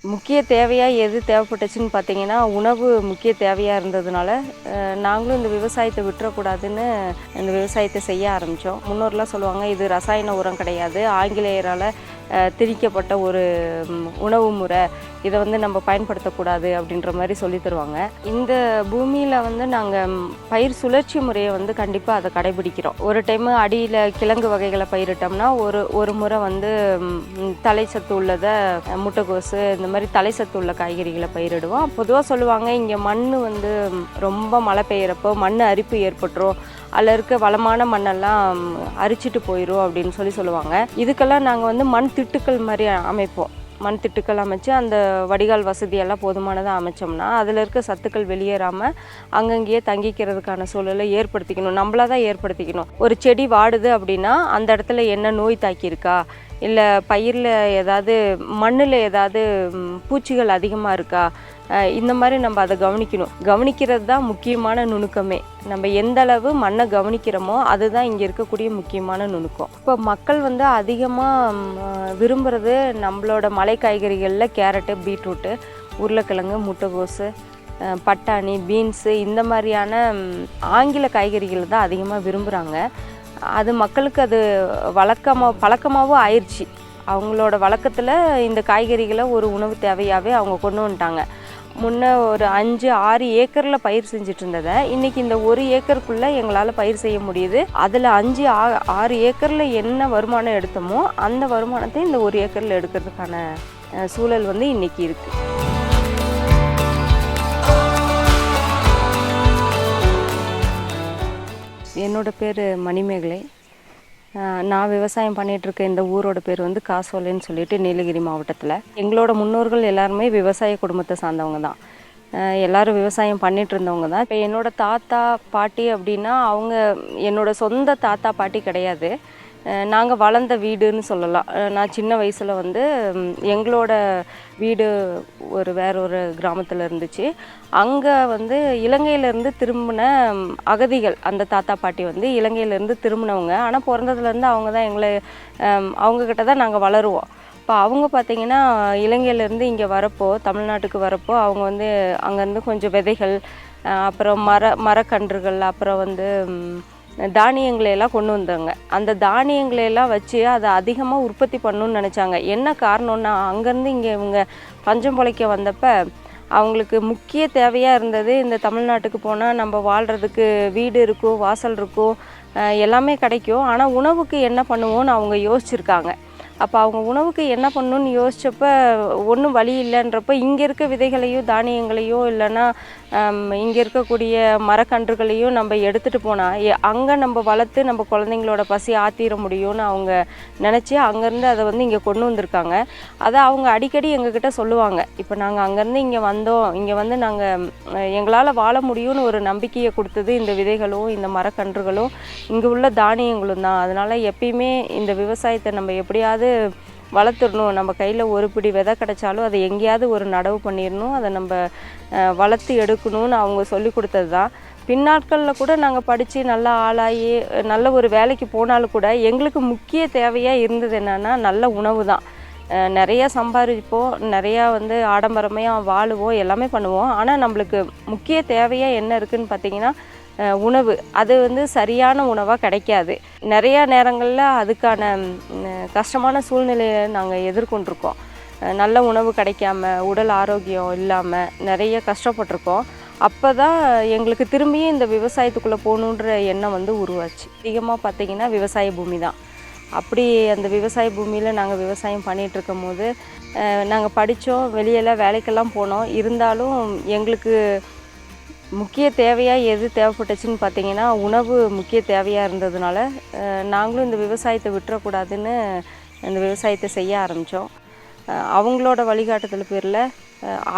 முக்கிய தேவையா எது தேவைப்பட்டுச்சுன்னு பார்த்தீங்கன்னா, உணவு முக்கிய தேவையா இருந்ததுனால, நாங்களும் இந்த விவசாயத்தை விட்டுறக்கூடாதுன்னு இந்த விவசாயத்தை செய்ய ஆரம்பித்தோம். முன்னோர்லாம் சொல்லுவாங்க, இது ரசாயன உரம் கிடையாது, ஆங்கிலேயரால் திணிக்கப்பட்ட ஒரு உணவு முறை, இதை வந்து நம்ம பயன்படுத்தக்கூடாது அப்படின்ற மாதிரி சொல்லி தருவாங்க. இந்த பூமியில் வந்து நாங்கள் பயிர் சுழற்சி முறையை வந்து கண்டிப்பாக அதை கடைபிடிக்கிறோம். ஒரு டைமு அடியில் கிழங்கு வகைகளை பயிரிட்டோம்னா ஒரு முறை வந்து தலை சத்து உள்ளதை முட்டைகோசு இந்த மாதிரி தலை சத்து உள்ள காய்கறிகளை பயிரிடுவோம். பொதுவாக சொல்லுவாங்க, இங்கே மண் வந்து ரொம்ப மழை பெய்கிறப்போ மண் அரிப்பு ஏற்பட்டுரும், அதில் இருக்க வளமான மண்ணெல்லாம் அரிச்சிட்டு போயிடும் அப்படின்னு சொல்லுவாங்க. இதுக்கெல்லாம் நாங்கள் வந்து மண் திட்டுக்கள் மாதிரி அமைப்போம். மண் திட்டுக்கள் அமைச்சு அந்த வடிகால் வசதியெல்லாம் போதுமானதாக அமைச்சோம்னா அதில் இருக்க சத்துக்கள் வெளியேறாமல் அங்கங்கேயே தங்கிக்கிறதுக்கான சூழலை ஏற்படுத்திக்கணும். நம்மளாக தான் ஏற்படுத்திக்கணும். ஒரு செடி வாடுது அப்படின்னா அந்த இடத்துல என்ன நோய் தாக்கியிருக்கா, இல்லை பயிரில் ஏதாவது மண்ணில் ஏதாவது பூச்சிகள் அதிகமாக இருக்கா, இந்த மாதிரி நம்ம அதை கவனிக்கிறது தான் முக்கியமான நுணுக்கமே. நம்ம எந்த அளவு மண்ணை கவனிக்கிறோமோ அதுதான் இங்கே இருக்கக்கூடிய முக்கியமான நுணுக்கம். இப்போ மக்கள் வந்து அதிகமாக விரும்புகிறது நம்மளோட மலை காய்கறிகளில் கேரட்டு, பீட்ரூட்டு, உருளைக்கிழங்கு, முட்டைகோசு, பட்டாணி, பீன்ஸு இந்த மாதிரியான ஆங்கில காய்கறிகள் தான் அதிகமாக விரும்புகிறாங்க. அது மக்களுக்கு அது பழக்கமாகவும் ஆயிடுச்சு. அவங்களோட வழக்கத்தில் இந்த காய்கறிகளை ஒரு உணவு தேவையாகவே அவங்க கொண்டு வந்துட்டாங்க. முன்னே ஒரு 5-6 ஏக்கரில் பயிர் செஞ்சுட்டு இருந்ததை இன்றைக்கி இந்த 1 ஏக்கருக்குள்ளே எங்களால் பயிர் செய்ய முடியுது. அதில் 5-6 ஏக்கரில் என்ன வருமானம் எடுத்தோமோ அந்த வருமானத்தை இந்த 1 ஏக்கரில் எடுக்கிறதுக்கான சூழல் வந்து இன்றைக்கி இருக்குது. என்னோட பேர் மணிமேகலை. நான் விவசாயம் பண்ணிகிட்ருக்க இந்த ஊரோட பேர் வந்து காசோலைன்னு சொல்லிட்டு நீலகிரி மாவட்டத்தில். எங்களோட முன்னோர்கள் எல்லாருமே விவசாய குடும்பத்தை சார்ந்தவங்க தான். எல்லோரும் விவசாயம் பண்ணிகிட்டு இருந்தவங்க தான். இப்போ என்னோடய தாத்தா பாட்டி அப்படின்னா அவங்க என்னோட சொந்த தாத்தா பாட்டி கிடையாது. நாங்கள் வளர்ந்த வீடுன்னு சொல்லலாம். நான் சின்ன வயசில் வந்து எங்களோட வீடு வேற ஒரு கிராமத்தில் இருந்துச்சு. அங்கே வந்து இலங்கையிலேருந்து திரும்பின அகதிகள் அந்த தாத்தா பாட்டி வந்து இலங்கையிலேருந்து திரும்பினவங்க. ஆனால் பிறந்ததுலேருந்து அவங்க தான் அவங்கக்கிட்ட தான் நாங்கள் வளருவோம். இப்போ அவங்க பார்த்திங்கன்னா இலங்கையிலேருந்து இங்கே வரப்போ, தமிழ்நாட்டுக்கு வரப்போ அவங்க வந்து அங்கேருந்து கொஞ்சம் விதைகள், அப்புறம் மரக்கன்றுகள், அப்புறம் வந்து தானியங்களையெல்லாம் கொண்டு வந்தாங்க. அந்த தானியங்களையெல்லாம் வச்சு அதை அதிகமாக உற்பத்தி பண்ணணும்னு நினச்சாங்க. என்ன காரணம்னா, அங்கேருந்து இங்கே இவங்க பஞ்சம் பிழைக்க வந்தப்போ அவங்களுக்கு முக்கிய தேவையாக இருந்தது, இந்த தமிழ்நாட்டுக்கு போனால் நம்ம வாழ்கிறதுக்கு வீடு இருக்கும், வாசல் இருக்கும், எல்லாமே கிடைக்கும். ஆனால் உணவுக்கு என்ன பண்ணுவோன்னு அவங்க யோசிச்சுருக்காங்க. அப்போ அவங்க உணவுக்கு என்ன பண்ணணுன்னு யோசித்தப்போ ஒன்றும் வழி இல்லைன்றப்போ இங்கே இருக்க விதைகளையும் தானியங்களையும் இல்லைன்னா இங்கே இருக்கக்கூடிய மரக்கன்றுகளையும் நம்ம எடுத்துகிட்டு போனால் அங்கே நம்ம வளர்த்து நம்ம குழந்தைங்களோட பசி ஆற்றிட முடியும்னு அவங்க நினச்சி அங்கேருந்து அதை வந்து இங்கே கொண்டு வந்திருக்காங்க. அதை அவங்க அடிக்கடி எங்ககிட்ட சொல்லுவாங்க. இப்போ நாங்கள் அங்கேருந்து இங்கே வந்தோம், இங்கே வந்து நாங்கள் எங்களால் வாழ முடியும்னு ஒரு நம்பிக்கையை கொடுத்தது இந்த விதைகளும் இந்த மரக்கன்றுகளும் இங்கே உள்ள தானியங்களும் தான். அதனால் எப்பயுமே இந்த விவசாயத்தை நம்ம எப்படியாவது வளர்த்துடணும். நம்ம கையில் ஒரு பிடி விதை கிடைச்சாலும் அதை எங்கேயாவது ஒரு நடவு பண்ணிடணும், அதை நம்ம வளர்த்து எடுக்கணும்னு அவங்க சொல்லி கொடுத்தது தான். பின்னாட்களில் கூட நாங்கள் படித்து நல்லா ஆளாகி நல்ல ஒரு வேலைக்கு போனாலும் கூட எங்களுக்கு முக்கிய தேவையாக இருந்தது என்னென்னா நல்ல உணவு தான். நிறையா சம்பாதிப்போம், நிறையா வந்து ஆடம்பரமையாக வாழுவோம், எல்லாமே பண்ணுவோம். ஆனால் நம்மளுக்கு முக்கிய தேவையாக என்ன இருக்குதுன்னு பார்த்திங்கன்னா உணவு. அது வந்து சரியான உணவாக கிடைக்காது. நிறையா நேரங்களில் அதுக்கான கஷ்டமான சூழ்நிலையை நாங்கள் எதிர்கொண்டிருக்கோம். நல்ல உணவு கிடைக்காம, உடல் ஆரோக்கியம் இல்லாமல் நிறைய கஷ்டப்பட்டிருக்கோம். அப்போ தான் எங்களுக்கு திரும்பியும் இந்த விவசாயத்துக்குள்ளே போகணுன்ற எண்ணம் வந்து உருவாச்சு. அதிகமாக பார்த்திங்கன்னா விவசாய பூமி தான். அப்படி அந்த விவசாய பூமியில் நாங்கள் விவசாயம் பண்ணிகிட்ருக்கும் போது நாங்கள் படித்தோம், வெளியெல்லாம் வேலைக்கெல்லாம் போனோம். இருந்தாலும் எங்களுக்கு முக்கிய தேவையாக எது தேவைப்பட்டுச்சுன்னு பார்த்திங்கன்னா உணவு முக்கிய தேவையாக இருந்ததுனால நாங்களும் இந்த விவசாயத்தை விட்டுறக்கூடாதுன்னு இந்த விவசாயத்தை செய்ய ஆரம்பித்தோம். அவங்களோட வழிகாட்டுதல் பேரில்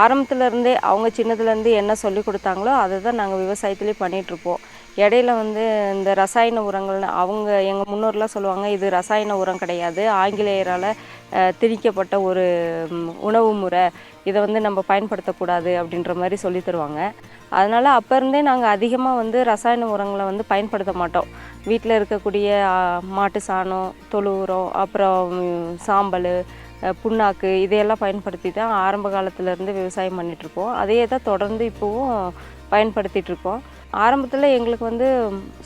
ஆரம்பத்துலேருந்தே அவங்க சின்னதுலேருந்து என்ன சொல்லி கொடுத்தாங்களோ அதை தான் நாங்கள் விவசாயத்துலேயே பண்ணிகிட்ருப்போம். இடையில வந்து இந்த ரசாயன உரங்கள் எங்கள் முன்னோர்லாம் சொல்லுவாங்க, இது ரசாயன உரம் கிடையாது, ஆங்கிலேயரால் திணிக்கப்பட்ட ஒரு உணவு முறை, இதை வந்து நம்ம பயன்படுத்தக்கூடாது அப்படின்ற மாதிரி சொல்லி தருவாங்க. அதனால் அப்போ இருந்தே நாங்கள் அதிகமாக வந்து ரசாயன உரங்களை வந்து பயன்படுத்த மாட்டோம். வீட்டில் இருக்கக்கூடிய மாட்டு சாணம், தொழு உரம், அப்புறம் சாம்பல், புண்ணாக்கு இதையெல்லாம் பயன்படுத்தி தான் ஆரம்ப காலத்துலேருந்து விவசாயம் பண்ணிகிட்ருக்கோம். அதையே தான் தொடர்ந்து இப்போவும் பயன்படுத்திகிட்ருக்கோம். ஆரம்பத்தில் எங்களுக்கு வந்து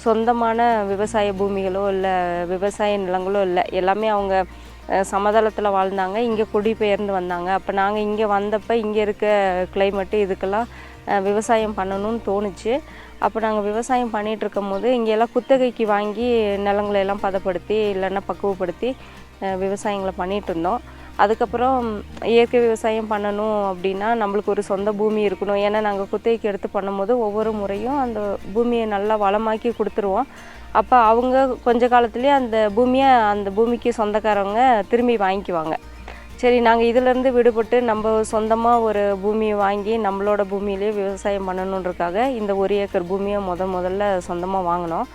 சொந்தமான விவசாய பூமிகளோ இல்லை விவசாய நிலங்களோ இல்லை. எல்லாமே அவங்க சமதளத்தில் வாழ்ந்தாங்க. இங்கே குடிபெயர்ந்து வந்தாங்க. அப்போ நாங்கள் இங்கே வந்தப்போ இங்கே இருக்க கிளைமேட்டு இதுக்கெல்லாம் விவசாயம் பண்ணணும்னு தோணுச்சு. அப்போ நாங்கள் விவசாயம் பண்ணிகிட்ருக்கும் போது இங்கெல்லாம் குத்தகைக்கு வாங்கி நிலங்களை எல்லாம் பதப்படுத்தி இல்லைன்னா பக்குவப்படுத்தி விவசாயங்களை பண்ணிகிட்டு இருந்தோம். அதுக்கப்புறம் இயற்கை விவசாயம் பண்ணணும் அப்படின்னா நம்மளுக்கு ஒரு சொந்த பூமி இருக்கணும். ஏன்னா நாங்கள் குத்தகைக்கு எடுத்து பண்ணும்போது ஒவ்வொரு முறையும் அந்த பூமியை நல்லா வளமாக்கி கொடுத்துருவோம். அப்போ அவங்க கொஞ்ச காலத்துலேயே அந்த பூமிக்கு சொந்தக்காரவங்க திரும்பி வாங்கிக்குவாங்க. சரி, நாங்கள் இதிலேருந்து விடுபட்டு நம்ம சொந்தமாக ஒரு பூமியை வாங்கி நம்மளோட பூமியிலே விவசாயம் பண்ணணுன்றதுக்காக இந்த 1 ஏக்கர் பூமியை முதல்ல சொந்தமாக வாங்கினோம்.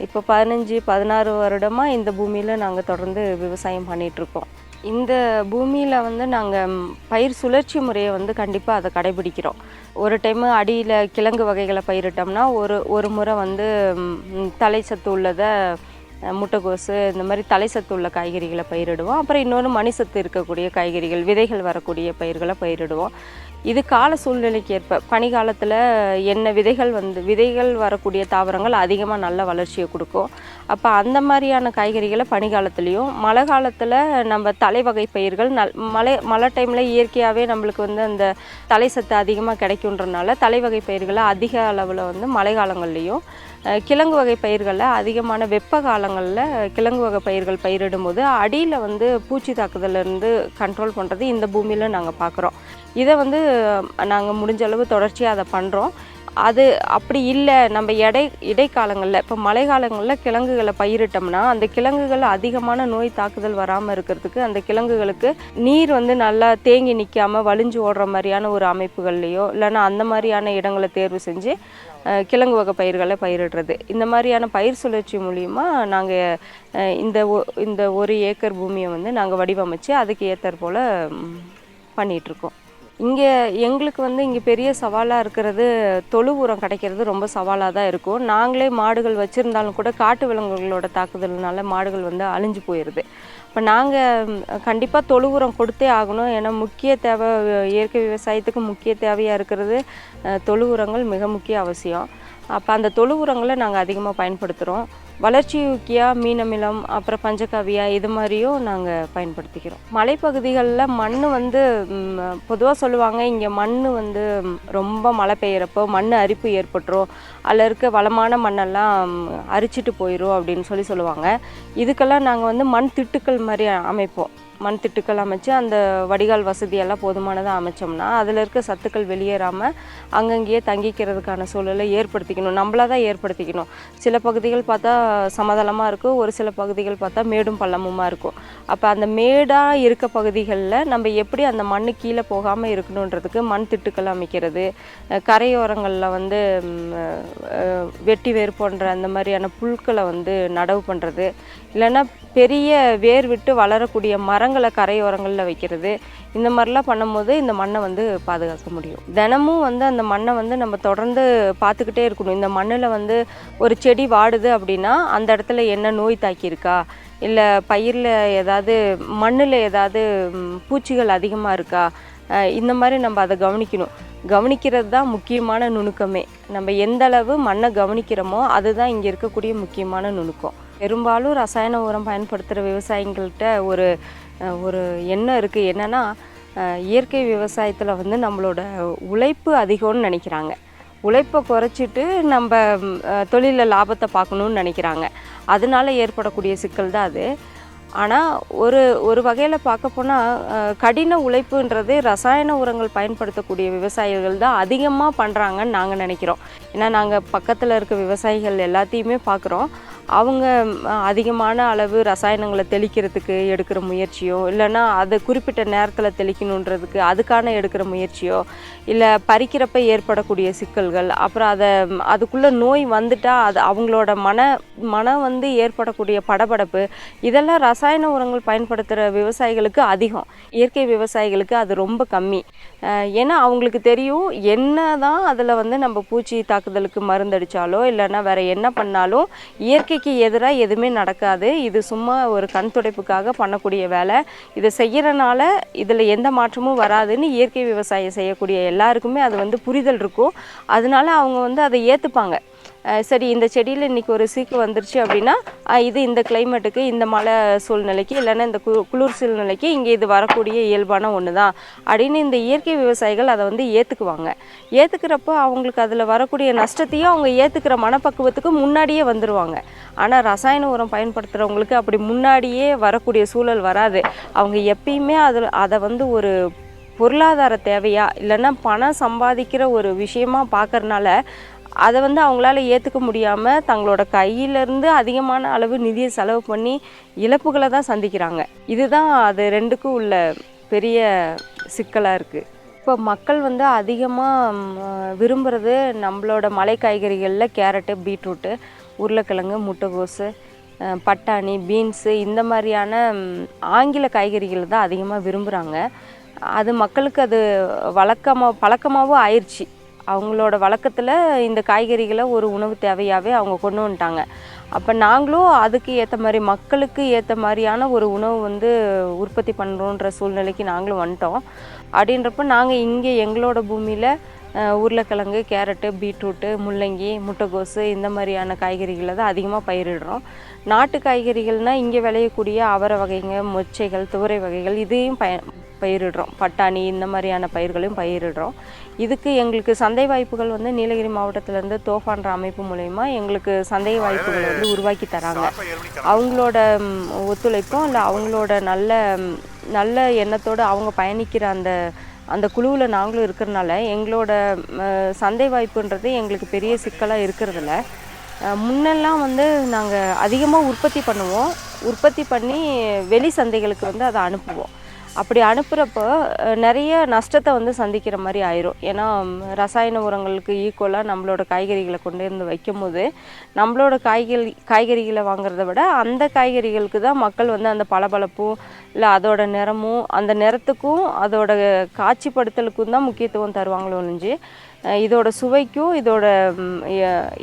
இப்போ 15-16 வருடமாக இந்த பூமியில் நாங்கள் தொடர்ந்து விவசாயம் பண்ணிகிட்ருக்கோம். இந்த பூமியில் வந்து நாங்கள் பயிர் சுழற்சி முறையை வந்து கண்டிப்பாக அதை கடைபிடிக்கிறோம். ஒரு டைமு அடியில் கிழங்கு வகைகளை பயிரிட்டோம்னா ஒரு முறை வந்து தலை சத்து உள்ளதை முட்டைகோசு இந்த மாதிரி தலை சத்து உள்ள காய்கறிகளை பயிரிடுவோம். அப்புறம் இன்னொன்று மணி சத்து இருக்கக்கூடிய காய்கறிகள், விதைகள் வரக்கூடிய பயிர்களை பயிரிடுவோம். இது கால சூழ்நிலைக்கு ஏற்ப பனிக்காலத்தில் என்ன விதைகள் வரக்கூடிய தாவரங்கள் அதிகமாக நல்ல வளர்ச்சியை கொடுக்கும். அப்போ அந்த மாதிரியான காய்கறிகளை பனிக்காலத்துலேயும், மழை காலத்தில் நம்ம தலைவகை பயிர்கள் மழை டைமில் இயற்கையாகவே நம்மளுக்கு வந்து அந்த தலை சத்து அதிகமாக கிடைக்குன்றனால தலைவகை பயிர்களை அதிக அளவில் வந்து மழை காலங்கள்லேயும், கிழங்கு வகை பயிர்களில் அதிகமான வெப்ப காலங்களில் கிழங்கு வகை பயிர்கள் பயிரிடும்போது அடியில் வந்து பூச்சி தாக்குதலேருந்து கண்ட்ரோல் பண்ணுறது இந்த பூமியில் நாங்கள் பார்க்குறோம். இதை வந்து நாங்கள் முடிஞ்ச அளவு தொடர்ச்சியாக அதை பண்ணுறோம். அது அப்படி இல்லை, நம்ம இடைக்காலங்களில் இப்போ மழை காலங்களில் கிழங்குகளை பயிரிட்டோம்னா அந்த கிழங்குகள் அதிகமான நோய் தாக்குதல் வராமல் இருக்கிறதுக்கு அந்த கிழங்குகளுக்கு நீர் வந்து நல்லா தேங்கி நிற்காமல் வலிஞ்சு ஓடுற மாதிரியான ஒரு அமைப்புகள்லையோ இல்லைன்னா அந்த மாதிரியான இடங்களை தேர்வு செஞ்சு கிழங்கு வகை பயிர்களை பயிரிடுறது. இந்த மாதிரியான பயிர் சுழற்சி மூலிமா நாங்கள் இந்த 1 ஏக்கர் பூமியை வந்து நாங்கள் வடிவமைச்சு அதுக்கு ஏற்றாற் போல் பண்ணிகிட்ருக்கோம். எங்களுக்கு வந்து இங்கே பெரிய சவாலாக இருக்கிறது தொழு உரம் கிடைக்கிறது ரொம்ப சவாலாக தான் இருக்கும். நாங்களே மாடுகள் வச்சுருந்தாலும் கூட காட்டு விலங்குகளோட தாக்குதல்னால மாடுகள் வந்து அழிஞ்சு போயிடுது. இப்போ நாங்கள் கண்டிப்பாக தொழு உரம் கொடுத்தே ஆகணும். ஏன்னா முக்கிய தேவை, இயற்கை விவசாயத்துக்கு முக்கிய தேவையாக இருக்கிறது தொழு உரங்கள் மிக முக்கிய அவசியம். அப்போ அந்த தொழு உரங்களை நாங்கள் அதிகமாக பயன்படுத்துகிறோம். வளர்ச்சி ஊக்கியா, மீனமிலம், அப்புறம் பஞ்சகாவியா இது மாதிரியும் நாங்கள் பயன்படுத்திக்கிறோம். மலைப்பகுதிகளில் மண் வந்து பொதுவாக சொல்லுவாங்க, இங்கே மண் வந்து ரொம்ப மழை பெய்கிறப்போ மண் அரிப்பு ஏற்பட்டுரும், அதில் இருக்க வளமான மண்ணெல்லாம் அரிச்சிட்டு போயிடும் அப்படின்னு சொல்லுவாங்க. இதுக்கெல்லாம் நாங்கள் வந்து மண் திட்டுக்கள் மாதிரி அமைப்போம். மண் திட்டுக்கள் அமைச்சு அந்த வடிகால் வசதியெல்லாம் போதுமானதாக அமைச்சோம்னா அதில் இருக்க சத்துக்கள் வெளியேறாமல் அங்கங்கேயே தங்கிக்கிறதுக்கான சூழலை ஏற்படுத்திக்கணும். நம்மளாக தான் ஏற்படுத்திக்கணும். சில பகுதிகள் பார்த்தா சமதளமாக இருக்கும், ஒரு சில பகுதிகள் பார்த்தா மேடும் பள்ளமுமாக இருக்கும். அப்போ அந்த மேடாக இருக்க பகுதிகளில் நம்ம எப்படி அந்த மண் கீழே போகாமல் இருக்கணுன்றதுக்கு மண் திட்டுக்கள் அமைக்கிறது, கரையோரங்களில் வந்து வெட்டி வேர் போன்ற அந்த மாதிரியான புல்களை வந்து நடவு பண்ணுறது, இல்லைன்னா பெரிய வேர் விட்டு வளரக்கூடிய மரங்களை கரையோரங்களில் வைக்கிறது, இந்த மாதிரிலாம் பண்ணும்போது இந்த மண்ணை வந்து பாதுகாக்க முடியும். தினமும் வந்து அந்த மண்ணை வந்து நம்ம தொடர்ந்து பார்த்துக்கிட்டே இருக்கணும். இந்த மண்ணில் வந்து ஒரு செடி வாடுது அப்படின்னா அந்த இடத்துல என்ன நோய் தாக்கியிருக்கா, இல்லை பயிரில் ஏதாவது மண்ணில் ஏதாவது பூச்சிகள் அதிகமாக இருக்கா, இந்த மாதிரி நம்ம அதை கவனிக்கிறது தான் முக்கியமான நுணுக்கமே. நம்ம எந்த அளவு மண்ணை கவனிக்கிறோமோ அதுதான் இங்கே இருக்கக்கூடிய முக்கியமான நுணுக்கம். பெரும்பாலும் ரசாயன உரம் பயன்படுத்துகிற விவசாயிகள்கிட்ட ஒரு எண்ணம் இருக்குது. என்னென்னா, இயற்கை விவசாயத்தில் வந்து நம்மளோட உழைப்பு அதிகம்னு நினைக்கிறாங்க. உழைப்பை குறைச்சிட்டு நம்ம தொழிலில் லாபத்தை பார்க்கணுன்னு நினைக்கிறாங்க. அதனால ஏற்படக்கூடிய சிக்கல் தான் அது. ஆனால் ஒரு வகையில் பார்க்க போனால் கடின உழைப்புன்றது ரசாயன உரங்கள் பயன்படுத்தக்கூடிய விவசாயிகள் தான் அதிகமாக பண்ணுறாங்கன்னு நாங்கள் நினைக்கிறோம். ஏன்னா நாங்கள் பக்கத்தில் இருக்க விவசாயிகள் எல்லாத்தையுமே பார்க்குறோம். அவங்க அதிகமான அளவு ரசாயனங்களை தெளிக்கிறதுக்கு எடுக்கிற முயற்சியோ, இல்லைன்னா அதை குறிப்பிட்ட நேரத்தில் தெளிக்கணுன்றதுக்கு அதுக்கான எடுக்கிற முயற்சியோ, இல்லை பறிக்கிறப்ப ஏற்படக்கூடிய சிக்கல்கள், அப்புறம் அதுக்குள்ளே நோய் வந்துட்டால் அது அவங்களோட மனம் வந்து ஏற்படக்கூடிய படபடப்பு, இதெல்லாம் ரசாயன உரங்கள் பயன்படுத்துகிற விவசாயிகளுக்கு அதிகம். இயற்கை விவசாயிகளுக்கு அது ரொம்ப கம்மி. ஏன்னா அவங்களுக்கு தெரியும், என்ன தான் அதில் வந்து நம்ம பூச்சி தாக்குதலுக்கு மருந்தடித்தாலோ இல்லைன்னா வேறு என்ன பண்ணாலும் இயற்கை இயற்கைக்கு எதிராக எதுவுமே நடக்காது. இது சும்மா ஒரு கண் துடைப்புக்காக பண்ணக்கூடிய வேலை. இதை செய்கிறனால இதில் எந்த மாற்றமும் வராதுன்னு இயற்கை விவசாயம் செய்யக்கூடிய எல்லாருக்குமே அது வந்து புரிதல் இருக்கும். அதனால அவங்க வந்து அதை ஏற்றுப்பாங்க. சரி, இந்த செடியில் இன்றைக்கி ஒரு சீக்கு வந்துருச்சு அப்படின்னா இது இந்த கிளைமேட்டுக்கு, இந்த மழை சூழ்நிலைக்கு, இல்லைன்னா இந்த குளிர் சூழ்நிலைக்கு இங்கே இது வரக்கூடிய இயல்பான ஒன்று தான் அப்படின்னு இந்த இயற்கை விவசாயிகள் அதை வந்து ஏற்றுக்குவாங்க. ஏற்றுக்கிறப்போ அவங்களுக்கு அதில் வரக்கூடிய நஷ்டத்தையும் அவங்க ஏற்றுக்கிற மனப்பக்குவத்துக்கு முன்னாடியே வந்துடுவாங்க. ஆனால் ரசாயன உரம் பயன்படுத்துகிறவங்களுக்கு அப்படி முன்னாடியே வரக்கூடிய சூழல் வராது. அவங்க எப்பயுமே அதை வந்து ஒரு பொருளாதார தேவையா இல்லைன்னா பணம் சம்பாதிக்கிற ஒரு விஷயமா பார்க்கறனால அதை வந்து அவங்களால ஏற்றுக்க முடியாமல் தங்களோட கையிலேருந்து அதிகமான அளவு நிதியை செலவு பண்ணி இழப்புகளை தான் சந்திக்கிறாங்க. இதுதான் அது ரெண்டுக்கும் உள்ள பெரிய சிக்கலாக இருக்குது. இப்போ மக்கள் வந்து அதிகமாக விரும்புகிறது நம்மளோட மலை காய்கறிகளில் கேரட்டு, பீட்ரூட்டு, உருளைக்கிழங்கு, முட்டைகோஸு, பட்டாணி, பீன்ஸு இந்த மாதிரியான ஆங்கில காய்கறிகள் தான் அதிகமாக விரும்புகிறாங்க. அது மக்களுக்கு அது பழக்கமாகவும் ஆயிடுச்சு. அவங்களோட வழக்கத்தில் இந்த காய்கறிகளை ஒரு உணவு தேவையாகவே அவங்க கொண்டு வந்துட்டாங்க. அப்போ நாங்களும் அதுக்கு ஏற்ற மாதிரி மக்களுக்கு ஏற்ற மாதிரியான ஒரு உணவு வந்து உற்பத்தி பண்ணுறோன்ற சூழ்நிலைக்கு நாங்களும் வந்துட்டோம். அப்படின்றப்ப நாங்கள் இங்கே எங்களோட பூமியில் உருளைக்கிழங்கு, கேரட்டு, பீட்ரூட்டு, முள்ளங்கி, முட்டைகோஸு இந்த மாதிரியான காய்கறிகளை தான் அதிகமாக பயிரிடுறோம். நாட்டு காய்கறிகள்னால் இங்கே விளையக்கூடிய அவரை வகைங்க, மொச்சைகள், துவரை வகைகள் இதையும் பயிரிடுறோம். பட்டாணி இந்த மாதிரியான பயிர்களையும் பயிரிடுறோம். இதுக்கு எங்களுக்கு சந்தை வாய்ப்புகள் வந்து நீலகிரி மாவட்டத்திலேருந்து தோஃபான்ற அமைப்பு மூலயமா எங்களுக்கு சந்தை வாய்ப்புகள் வந்து உருவாக்கி தராங்க. அவங்களோட ஒத்துழைப்பும் இல்லை அவங்களோட நல்ல எண்ணத்தோடு அவங்க பயணிக்கிற அந்த குழுவில் நாங்களும் இருக்கிறனால எங்களோட சந்தை வாய்ப்புன்றது எங்களுக்கு பெரிய சிக்கலாக இருக்கிறதில்ல. முன்னெல்லாம் வந்து நாங்கள் அதிகமாக உற்பத்தி பண்ணுவோம். உற்பத்தி பண்ணி வெளி சந்தைகளுக்கு வந்து அதை அனுப்புவோம். அப்படி அனுப்புகிறப்போ நிறைய நஷ்டத்தை வந்து சந்திக்கிற மாதிரி ஆயிரும். ஏன்னா ரசாயன உரங்களுக்கு ஈக்குவலாக நம்மளோட காய்கறிகளை கொண்டு வந்து வைக்கும் போது நம்மளோட காய்கறிகளை வாங்குறத விட அந்த காய்கறிகளுக்கு தான் மக்கள் வந்து அந்த பளபளப்பும் இல்லை அதோட நிறமும் அந்த நிறத்துக்கும் அதோட காட்சிப்படுத்தலுக்கும் தான் முக்கியத்துவம் தருவாங்களோ ஒழிஞ்சு இதோட சுவைக்கும்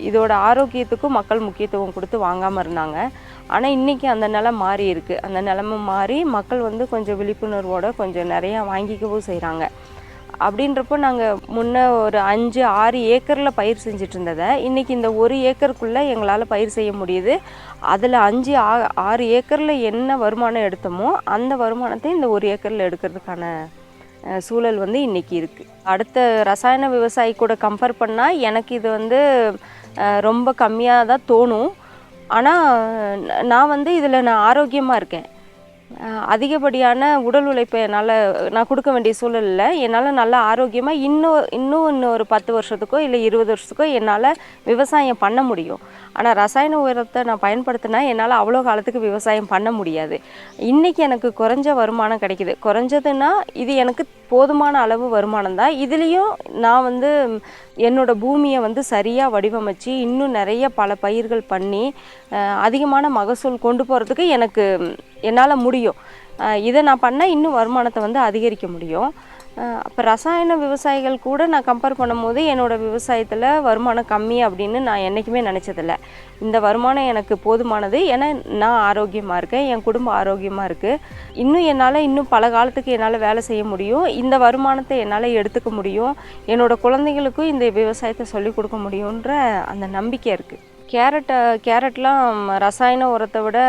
இதோட ஆரோக்கியத்துக்கும் மக்கள் முக்கியத்துவம் கொடுத்து வாங்காமல் இருந்தாங்க. ஆனால் இன்றைக்கி அந்த நிலை மாறி இருக்குது. அந்த நிலைமை மாறி மக்கள் வந்து கொஞ்சம் விழிப்புணர்வோடு கொஞ்சம் நிறையா வாங்கிக்கவும் செய்கிறாங்க. அப்படின்றப்போ நாங்கள் முன்னே ஒரு 5-6 ஏக்கரில் பயிர் செஞ்சுட்டு இருந்ததை இன்றைக்கி இந்த 1 ஏக்கருக்குள்ளே எங்களால் பயிர் செய்ய முடியுது. அதில் 5-6 ஏக்கரில் என்ன வருமானம் எடுத்தோமோ அந்த வருமானத்தை இந்த 1 ஏக்கரில் எடுக்கிறதுக்கான சூழல் வந்து இன்றைக்கி இருக்குது. அடுத்த ரசாயன விவசாயி கூட கம்பேர் பண்ணால் எனக்கு இது வந்து ரொம்ப கம்மியாக தான் தோணும். ஆனால் நான் வந்து இதில் ஆரோக்கியமாக இருக்கேன். அதிகப்படியான உடல் உழைப்பை நான் கொடுக்க வேண்டிய சூழலில் என்னால் நல்லா ஆரோக்கியமாக இன்னும் ஒரு 10 வருஷத்துக்கோ இல்லை 20 வருஷத்துக்கோ என்னால் விவசாயம் பண்ண முடியும். ஆனால் ரசாயன உரத்தை நான் பயன்படுத்தினா என்னால் அவ்வளோ காலத்துக்கு விவசாயம் பண்ண முடியாது. இன்றைக்கி எனக்கு குறைஞ்ச வருமானம் கிடைக்கிது. குறைஞ்சதுன்னா இது எனக்கு போதுமான அளவு வருமானம் தான். இதுலேயும் நான் வந்து என்னோடய பூமியை வந்து சரியாக வடிவமைச்சு இன்னும் நிறைய பல பயிர்கள் பண்ணி அதிகமான மகசூல் கொண்டு போகிறதுக்கு என்னால் முடியும். இதை நான் பண்ணால் இன்னும் வருமானத்தை வந்து அதிகரிக்க முடியும். அப்போ ரசாயன விவசாயிகள் கூட நான் கம்பேர் பண்ணும்போது என்னோடய விவசாயத்தில் வருமானம் கம்மி அப்படின்னு நான் என்றைக்குமே நினச்சதில்ல. இந்த வருமானம் எனக்கு போதுமானது. ஏன்னா நான் ஆரோக்கியமாக இருக்கேன், என் குடும்பம் ஆரோக்கியமாக இருக்குது. இன்னும் பல காலத்துக்கு என்னால் வேலை செய்ய முடியும். இந்த வருமானத்தை என்னால் எடுத்துக்க முடியும். என்னோடய குழந்தைங்களுக்கும் இந்த விவசாயத்தை சொல்லிக் கொடுக்க முடியுன்ற அந்த நம்பிக்கை இருக்குது. கேரட்லாம் ரசாயன உரத்தை விட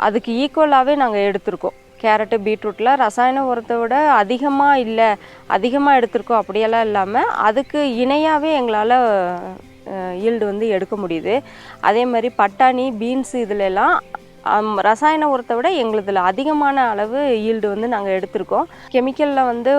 அதுக்கு ஈக்குவலாகவே நாங்கள் எடுத்திருக்கோம். கேரட்டு, பீட்ரூட்டில் ரசாயன உரத்தை விட அதிகமாக எடுத்திருக்கோம். அப்படியெல்லாம் இல்லாமல் அதுக்கு இணையாகவே எங்களால் ஈல்டு வந்து எடுக்க முடியுது. அதே மாதிரி பட்டாணி, பீன்ஸு இதிலெல்லாம் ரசாயன உரத்தை விட எங்களுதில் அதிகமான அளவு ஈல்டு வந்து நாங்கள் எடுத்திருக்கோம். கெமிக்கலில் வந்து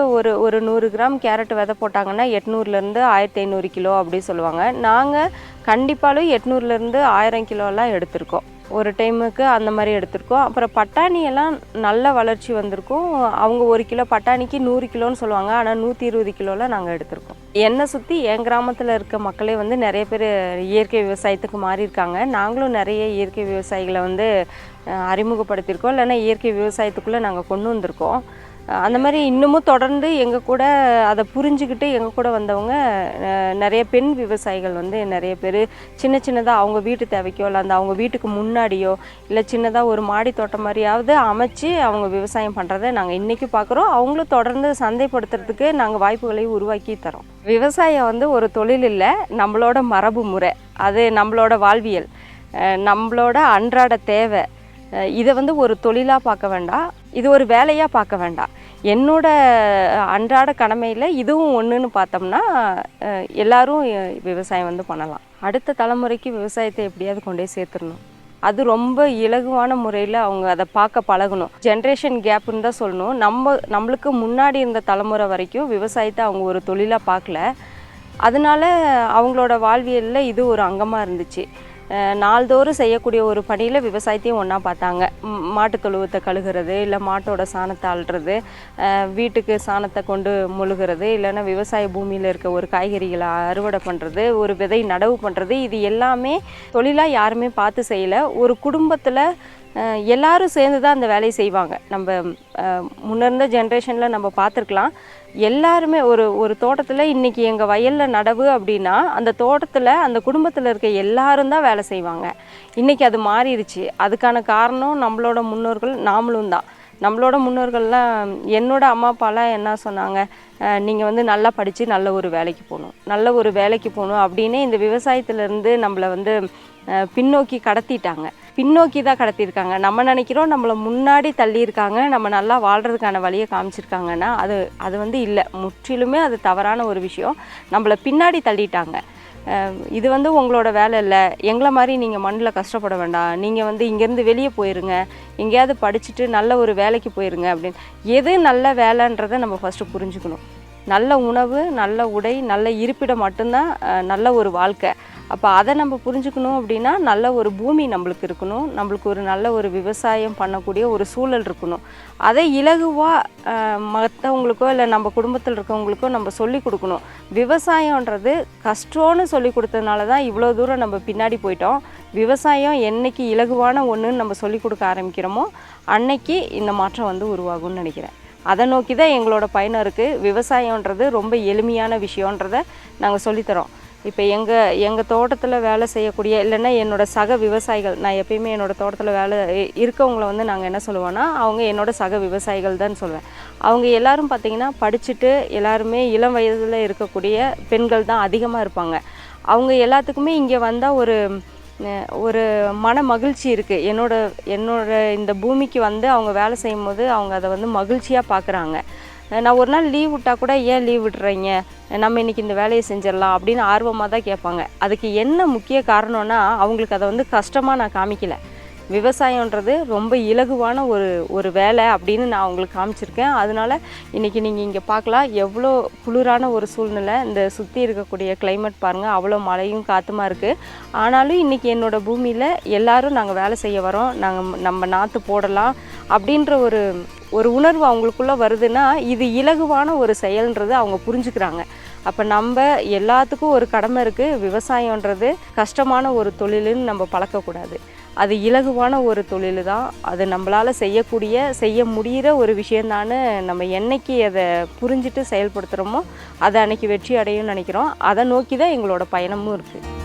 ஒரு 100 கிராம் கேரட் விதை போட்டாங்கன்னா 800லேருந்து 1500 கிலோ அப்படி சொல்லுவாங்க. நாங்கள் கண்டிப்பாலும் 800லேருந்து 1000 கிலோலாம் எடுத்திருக்கோம். ஒரு டைமுக்கு அந்த மாதிரி எடுத்திருக்கோம். அப்புறம் பட்டாணியெல்லாம் நல்ல வளர்ச்சி வந்திருக்கும். அவங்க 1 கிலோ பட்டாணிக்கு 100 கிலோன்னு சொல்லுவாங்க. ஆனால் 120 கிலோவில் நாங்கள் எடுத்திருக்கோம். என்னை சுற்றி என் கிராமத்தில் இருக்க மக்களே வந்து நிறைய பேர் இயற்கை விவசாயத்துக்கு மாறியிருக்காங்க. நாங்களும் நிறைய இயற்கை விவசாயிகளை வந்து அறிமுகப்படுத்தியிருக்கோம். இல்லைன்னா இயற்கை விவசாயத்துக்குள்ளே நாங்கள் கொண்டு வந்திருக்கோம். அந்த மாதிரி இன்னமும் தொடர்ந்து எங்கள் கூட அதை புரிஞ்சுக்கிட்டு எங்கள் கூட வந்தவங்க நிறைய பெண் விவசாயிகள் வந்து நிறைய பேர் சின்ன சின்னதாக அவங்க வீட்டு தேவைக்கோ இல்லை அந்த அவங்க வீட்டுக்கு முன்னாடியோ இல்லை சின்னதாக ஒரு மாடி தோட்டம் மாதிரியாவது அமைச்சு அவங்க விவசாயம் பண்ணுறதை நாங்கள் இன்றைக்கும் பார்க்குறோம். அவங்களும் தொடர்ந்து சந்தைப்படுத்துறதுக்கு நாங்கள் வாய்ப்புகளை உருவாக்கி தரோம். விவசாயம் வந்து ஒரு தொழில் இல்லை, நம்மளோட மரபு முறை, அது நம்மளோட வாழ்வியல், நம்மளோட அன்றாட தேவை. இதை வந்து ஒரு தொழிலாக பார்க்க வேண்டாம், இது ஒரு வேலையாக பார்க்க வேண்டாம். என்னோட அன்றாட கடமையில் இதுவும் ஒன்றுன்னு பார்த்தோம்னா எல்லாரும் விவசாயம் வந்து பண்ணலாம். அடுத்த தலைமுறைக்கு விவசாயத்தை எப்படியாவது கொண்டே சேர்த்துடணும். அது ரொம்ப இலகுவான முறையில் அவங்க அதை பார்க்க பழகணும். ஜென்ரேஷன் கேப்புன்னு தான் சொல்லணும். நம்மளுக்கு முன்னாடி இருந்த தலைமுறை வரைக்கும் விவசாயத்தை அவங்க ஒரு தொழிலாக பார்க்கல. அதனால அவங்களோட வாழ்வியலில் இது ஒரு அங்கமாக இருந்துச்சு. நாள்தோறும் செய்யக்கூடிய ஒரு பணியில் விவசாயத்தையும் ஒன்றா பார்த்தாங்க. மாட்டு தொழுவத்தை கழுகுறது, இல்லை மாட்டோட சாணத்தை அள்ளுறது, வீட்டுக்கு சாணத்தை கொண்டு மொழுகிறது, இல்லைன்னா விவசாய பூமியில் இருக்க ஒரு காய்கறிகளை அறுவடை பண்ணுறது, ஒரு விதை நடவு பண்ணுறது, இது எல்லாமே தொழிலாக யாருமே பார்த்து செய்யலை. ஒரு குடும்பத்தில் எல்லாரும் சேர்ந்து தான் அந்த வேலையை செய்வாங்க. நம்ம முன்னிருந்த ஜென்ரேஷனில் நம்ம பார்த்துருக்கலாம். எல்லாருமே ஒரு தோட்டத்தில் இன்றைக்கி எங்கள் வயலில் நடவு அப்படின்னா அந்த தோட்டத்தில் அந்த குடும்பத்தில் இருக்க எல்லாரும் தான் வேலை செய்வாங்க. இன்றைக்கி அது மாறிடுச்சு. அதுக்கான காரணம் நம்மளோட முன்னோர்கள், நாமளும் தான். நம்மளோட முன்னோர்கள்லாம், என்னோட அம்மா அப்பாலாம் என்ன சொன்னாங்க, நீங்கள் வந்து நல்லா படித்து நல்ல ஒரு வேலைக்கு போகணும், நல்ல ஒரு வேலைக்கு போகணும் அப்படின்னு இந்த விவசாயத்திலேருந்து நம்மளை வந்து பின்னோக்கி தான் கடத்தியிருக்காங்க. நம்ம நினைக்கிறோம் நம்மளை முன்னாடி தள்ளியிருக்காங்க, நம்ம நல்லா வாழ்கிறதுக்கான வழியை காமிச்சிருக்காங்கன்னா அது வந்து இல்லை. முற்றிலுமே அது தவறான ஒரு விஷயம். நம்மளை பின்னாடி தள்ளிட்டாங்க. இது வந்து உங்களோட வேலை இல்லை, எங்களை மாதிரி நீங்கள் மண்ணில் கஷ்டப்பட வேண்டாம், நீங்கள் வந்து இங்கேருந்து வெளியே போயிருங்க, எங்கேயாவது படிச்சுட்டு நல்ல ஒரு வேலைக்கு போயிருங்க அப்படின்னு. எது நல்ல வேலைன்றதை நம்ம ஃபஸ்ட்டு புரிஞ்சுக்கணும். நல்ல உணவு, நல்ல உடை, நல்ல இருப்பிடம் மட்டும்தான் நல்ல ஒரு வாழ்க்கை. அப்போ அதை நம்ம புரிஞ்சுக்கணும் அப்படின்னா நல்ல ஒரு பூமி நம்மளுக்கு இருக்கணும், நம்மளுக்கு ஒரு நல்ல ஒரு விவசாயம் பண்ணக்கூடிய ஒரு சூழல் இருக்கணும். அதை இலகுவாக மற்றவங்களுக்கோ இல்லை நம்ம குடும்பத்தில் இருக்கவங்களுக்கோ நம்ம சொல்லி கொடுக்கணும். விவசாயன்றது கஷ்டம்னு சொல்லி கொடுத்ததுனால தான் இவ்வளோ தூரம் நம்ம பின்னாடி போயிட்டோம். விவசாயம் என்றைக்கு இலகுவான ஒன்றுன்னு நம்ம சொல்லி கொடுக்க ஆரம்பிக்கிறோமோ அன்னைக்கு இந்த மாற்றம் வந்து உருவாகும்னு நினைக்கிறேன். அதை நோக்கி தான் எங்களோட பயணம் இருக்குது. விவசாயன்றது ரொம்ப எளிமையான விஷயன்றதை நாங்கள் சொல்லித்தரோம். இப்போ எங்கள் தோட்டத்தில் வேலை செய்யக்கூடிய, இல்லைன்னா என்னோடய சக விவசாயிகள், நான் எப்பயுமே என்னோடய தோட்டத்தில் வேலை இருக்கவங்கள வந்து நாங்கள் என்ன சொல்லுவோன்னா அவங்க என்னோடய சக விவசாயிகள் தான் சொல்லுவேன். அவங்க எல்லோரும் பார்த்திங்கன்னா படிச்சுட்டு எல்லாருமே இளம் வயதில் இருக்கக்கூடிய பெண்கள் தான் அதிகமாக இருப்பாங்க. அவங்க எல்லாத்துக்குமே இங்கே வந்தால் ஒரு மன மகிழ்ச்சி இருக்குது. என்னோட இந்த பூமிக்கு வந்து அவங்க வேலை செய்யும் போது அவங்க அதை வந்து மகிழ்ச்சியாக பார்க்குறாங்க. நான் ஒரு நாள் லீவ் விட்டால் கூட, ஏன் லீவ் விட்டுறீங்க, நம்ம இன்றைக்கி இந்த வேலையை செஞ்சிடலாம் அப்படின்னு ஆர்வமாக தான் கேட்பாங்க. அதுக்கு என்ன முக்கிய காரணம்னா அவங்களுக்கு அதை வந்து கஷ்டமாக நான் காமிக்கலை. விவசாயன்றது ரொம்ப இலகுவான ஒரு வேலை அப்படின்னு நான் அவங்களுக்கு காமிச்சிருக்கேன். அதனால இன்றைக்கி நீங்கள் இங்கே பார்க்கலாம், எவ்வளோ குளிரான ஒரு சூழ்நிலை. இந்த சுற்றி இருக்கக்கூடிய கிளைமேட் பாருங்கள், அவ்வளோ மழையும் காற்றுமா இருக்குது. ஆனாலும் இன்றைக்கி என்னோடய பூமியில் எல்லோரும் நாங்கள் வேலை செய்ய வரோம், நம்ம நாற்று போடலாம் அப்படின்ற ஒரு உணர்வு அவங்களுக்குள்ளே வருதுன்னா இது இலகுவான ஒரு செயல்ன்றது அவங்க புரிஞ்சுக்கிறாங்க. அப்போ நம்ம எல்லாத்துக்கும் ஒரு கடமை இருக்குது. விவசாயன்றது கஷ்டமான ஒரு தொழிலுன்னு நம்ம பழக்கக்கூடாது. அது இலகுவான ஒரு தொழில் தான். அது நம்மளால் செய்ய முடிகிற ஒரு விஷயந்தான்னு நம்ம என்னைக்கு அதை புரிஞ்சுட்டு செயல்படுத்துகிறோமோ அதை அன்றைக்கி வெற்றி அடையும்னு நினைக்கிறோம். அதை நோக்கி தான் எங்களோட பயணமும் இருக்குது.